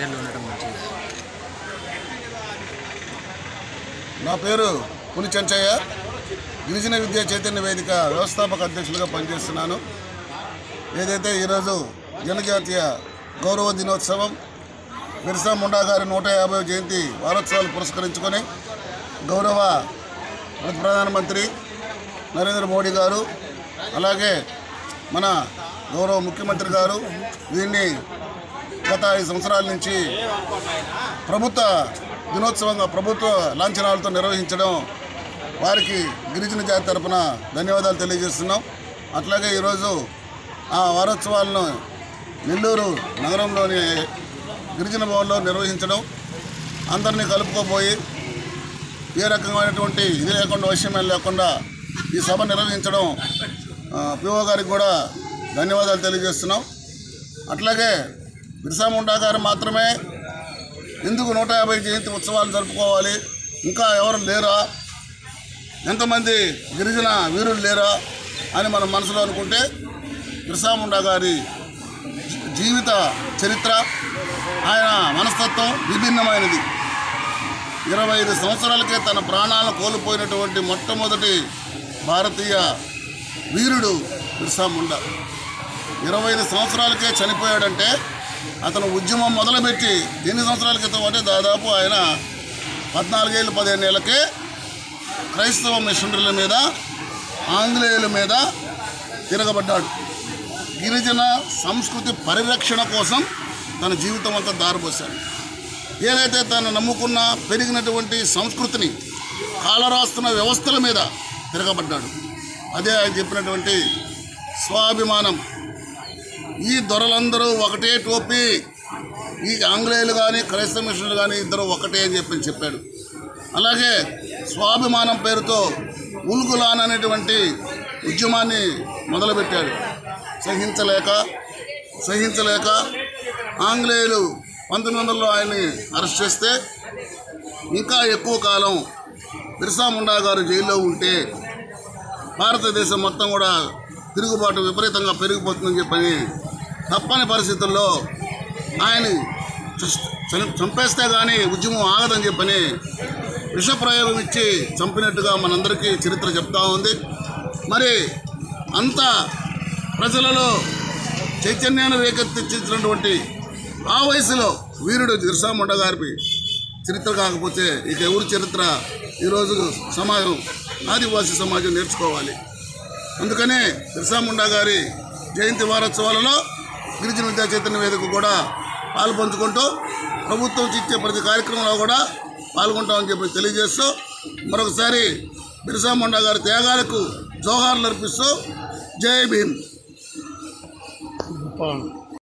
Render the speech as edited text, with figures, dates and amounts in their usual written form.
రిటైర్లో ఉండడం మంచిది? నా పేరు పులి చెంచయ్య, గిరిజన విద్యా చైతన్య వేదిక వ్యవస్థాపక అధ్యక్షులుగా పనిచేస్తున్నాను. ఏదైతే ఈరోజు జనజాతీయ గౌరవ దినోత్సవం, బిర్సా ముండా గారి 150వ జయంతి వారోత్సవాలు పురస్కరించుకొని గౌరవ ప్రధానమంత్రి నరేంద్ర మోడీ గారు, అలాగే మన గౌరవ ముఖ్యమంత్రి గారు దీన్ని గత 5 సంవత్సరాల నుంచి ప్రభుత్వ దినోత్సవంగా ప్రభుత్వ లాంఛనాలతో నిర్వహించడం వారికి గిరిజన జాతి తరపున ధన్యవాదాలు తెలియజేస్తున్నాం. అట్లాగే ఈరోజు ఆ వారోత్సవాలను నెల్లూరు నగరంలోని గిరిజన భవన్లో నిర్వహించడం, అందరినీ కలుపుకోబోయి ఏ రకమైనటువంటి ఇది లేకుండా వైషమ్యం లేకుండా ఈ సభ నిర్వహించడం పిఓ గారికి కూడా ధన్యవాదాలు తెలియజేస్తున్నాం. అట్లాగే బిర్సా ముండా గారు మాత్రమే ఎందుకు 150 జయంతి ఉత్సవాలు జరుపుకోవాలి, ఇంకా ఎవరు లేరా, ఎంతమంది గిరిజన వీరులు లేరా అని మనం మనసులో అనుకుంటే బిర్సా ముండా గారి జీవిత చరిత్ర, ఆయన మనస్తత్వం విభిన్నమైనది. 25 సంవత్సరాలకే తన ప్రాణాలను కోల్పోయినటువంటి మొట్టమొదటి భారతీయ వీరుడు బిర్సా ముండా. 25 సంవత్సరాలకే చనిపోయాడంటే అతను ఉద్యమం మొదలుపెట్టి ఎన్ని సంవత్సరాల క్రితం అంటే దాదాపు ఆయన 14 ఏళ్ళు 15 ఏళ్ళకే క్రైస్తవ మిషనరీల మీద, ఆంగ్లేయుల మీద తిరగబడ్డాడు. గిరిజన సంస్కృతి పరిరక్షణ కోసం తన జీవితం అంతా దారిపోశాడు. ఏదైతే తను నమ్ముకున్న పెరిగినటువంటి సంస్కృతిని కాలరాస్తున్న వ్యవస్థల మీద తిరగబడ్డాడు. అదే ఆయన చెప్పినటువంటి స్వాభిమానం. ఈ దొరలందరూ ఒకటే టోపీ, ఈ ఆంగ్లేయులు కానీ క్రైస్తవ మిషన్లు కానీ ఇద్దరు ఒకటే అని చెప్పాడు. అలాగే స్వాభిమానం పేరుతో ఉల్గులాన్ అనేటువంటి ఉద్యమాన్ని మొదలుపెట్టాడు. సహించలేక ఆంగ్లేయులు 1900లో ఆయన్ని అరెస్ట్ చేస్తే ఇంకా ఎక్కువ కాలం బిర్సా ముండా గారు జైల్లో ఉంటే భారతదేశం మొత్తం కూడా తిరుగుబాటు విపరీతంగా పెరిగిపోతుందని చెప్పని తప్పని పరిస్థితుల్లో ఆయన చంపేస్తే కానీ ఉద్యమం ఆగదని చెప్పని విషప్రయోగం ఇచ్చి చంపినట్టుగా మనందరికీ చరిత్ర చెప్తా ఉంది. మరి అంత ప్రజలలో చైతన్యాన్ని రేకెత్తించినటువంటి ఆ వయసులో వీరుడు బిర్సా ముండా గారి చరిత్ర కాకపోతే ఇక ఎవరి చరిత్ర ఈరోజు సమాజం, ఆదివాసీ సమాజం నేర్చుకోవాలి. అందుకనే బిర్సా ముండా గారి జయంతి వారోత్సవాలలో గిరిజన విద్యా చైతన్య వేదిక కూడా పాల్పంచుకుంటూ ప్రభుత్వం ఇచ్చే ప్రతి కార్యక్రమంలో కూడా పాల్గొంటామని చెప్పి తెలియజేస్తూ మరొకసారి బిర్సా ముండా గారి త్యాగాలకు జోహార్లు అర్పిస్తూ జై భీమ్.